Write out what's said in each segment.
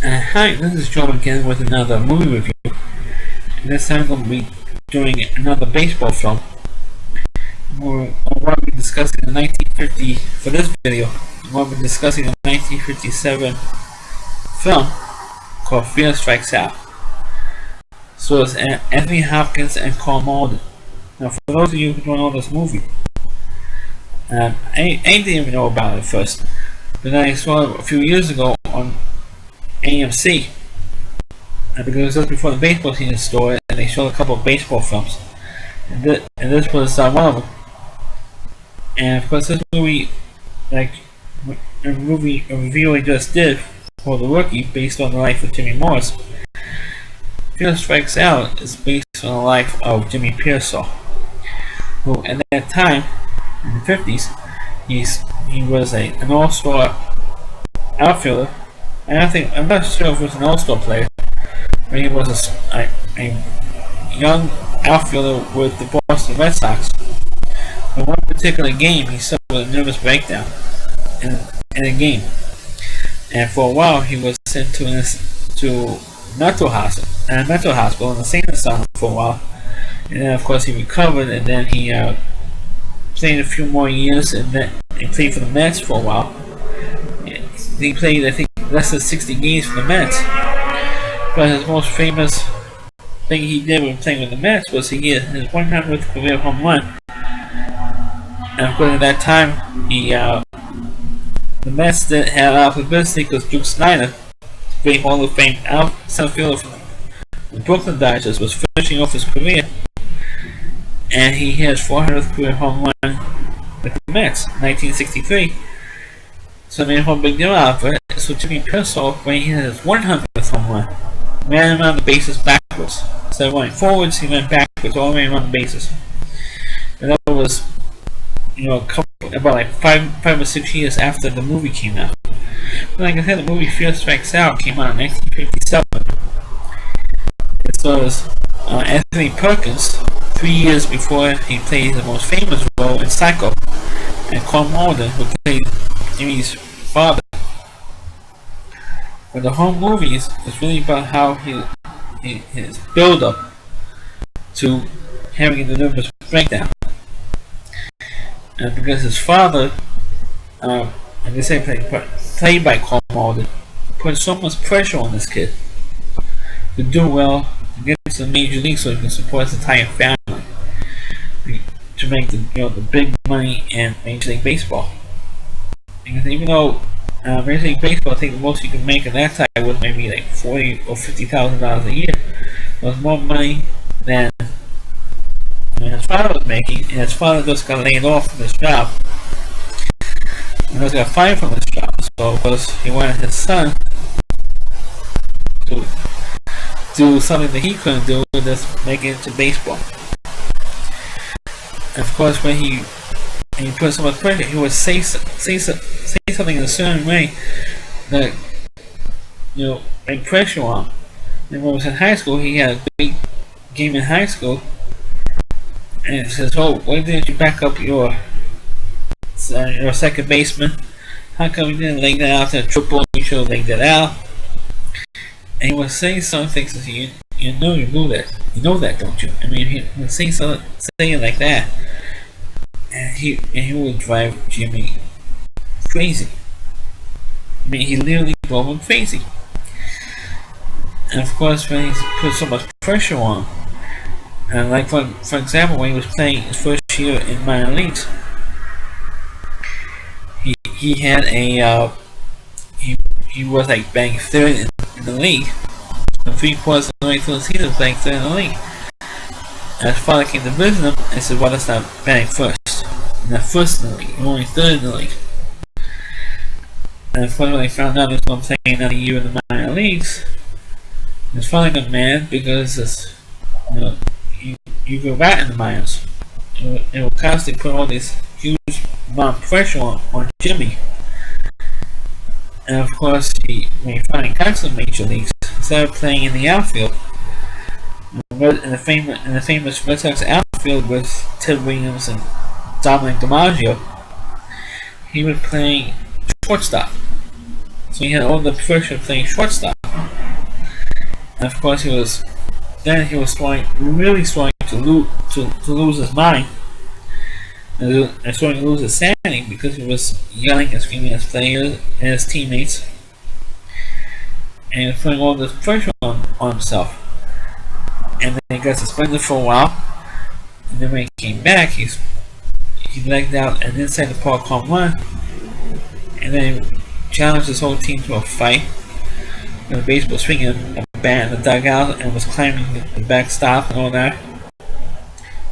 Hi, this is Joe again with another movie review. And this time I'm going to be doing another baseball film. I'm going to be discussing the 1950, for this video, I'm going to be discussing the 1957 film called Srikes Out. So it's Anthony Perkins and Carl Malden. Now for those of you who don't know this movie, I didn't even know about it at first, but then I saw it a few years ago on AMC, because it was just before the baseball season started, and they showed a couple of baseball films, and this was one of them. And of course, this movie, like a review I just did for The Rookie, based on the life of Jimmy Morris, Srikes Out is based on the life of Jimmy Pearsall, who at that time, in the 50s, he was an all-star outfielder. I'm not sure if he was an all-star player, but he was a young outfielder with the Boston Red Sox. In one particular game, he suffered a nervous breakdown in a game, and for a while he was sent to a mental hospital in the sane asylum for a while. And then, of course, he recovered, and then he played a few more years, and then he played for the Mets for a while. He played, I think, less than 60 games for the Mets. But his most famous thing he did when playing with the Mets was he hit his 100th career home run. And of course, at that time, the Mets didn't have a lot of publicity because Duke Snider, great Hall of Fame center fielder from the Brooklyn Dodgers, was finishing off his career, and he hit his 400th career home run with the Mets in 1963. So they made a whole big deal out of it. So Jimmy Pearsall, when he hit his 100th home run, ran around the bases backwards. Instead of going forwards, he went backwards all the way around the bases. And that was, about like five or 6 years after the movie came out. But like I said, the movie Srikes Out came out in 1957. It stars Anthony Perkins 3 years before he played the most famous role in Psycho, and Carl Malden, who played Jimmy's father. But the whole movie is really about how his build up to having the nervous breakdown. And because his father, like I say, played by Carl Malden, put so much pressure on this kid to do well, to get to the major league so he can support his entire family, to make the big money in Major League Baseball. Because even though Major League Baseball, I think the most you can make in that time was maybe like $40,000 or $50,000 a year. It was more money than his father was making, and his father just got laid off from his job. He just got fired from his job, so of course he wanted his son to do something that he couldn't do, and just make it into baseball. And of course, when he put so much pressure, he would say something in a certain way that make pressure on him. And when he was in high school, he had a big game in high school, and it says, "Oh, why didn't you back up your second baseman? How come you didn't lay that out to a triple? You should have laid that out." And he was saying some things that you know that, don't you? I mean, he was saying it like that, and he would drive Jimmy crazy. I mean, he literally drove him crazy. And of course, when he put so much pressure on him, and like for example, when he was playing his first year in minor leagues, he had he was like batting third in the league. And 3/4 of the way through the season, he was batting third in the league. And his father came to visit him and said, "Why that's not batting first? You're not first in the league. You're only third in the league." And of course, when they found out he was going to play another year in the minor leagues, his father got mad because you go back in the minors. It will constantly put all this huge amount of pressure on Jimmy. And of course, when he finally got to the major leagues, instead of playing in the outfield, in the famous Red Sox outfield with Ted Williams and Dominic DiMaggio, he was playing shortstop. So he had all the pressure of playing shortstop. And of course he was really starting to lose his mind. And starting to lose his sanity because he was yelling and screaming at his players and his teammates. And he was putting all this pressure on himself. And then he got suspended for a while. And then when he came back, he legged out an inside the park home run. And then he challenged his whole team to a fight. With a baseball swinging a bat in the dugout and was climbing the backstop and all that.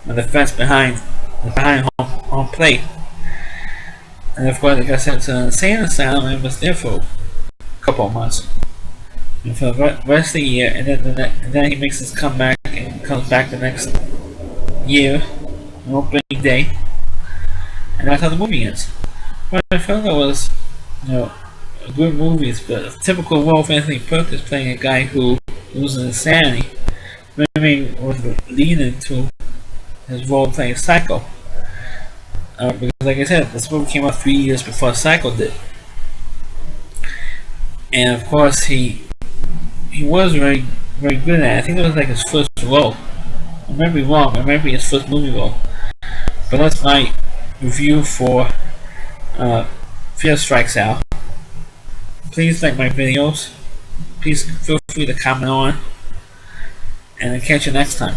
And the fence behind home plate. And of course, he got sent to an insane asylum and was there for a couple of months. And for the rest of the year, and then he makes his comeback and comes back the next year, on opening day, and that's how the movie ends. But I felt that was, a good movie. It's a typical role of Anthony Perkins playing a guy who loses insanity. Maybe was leading to his role playing Psycho. Because, like I said, this movie came out 3 years before Psycho did, and of course he was very, very good at it. I think it was like his first role. I might be wrong. It might be his first movie role. But that's my review for Fear Strikes Out. Please like my videos. Please feel free to comment on, and I'll catch you next time.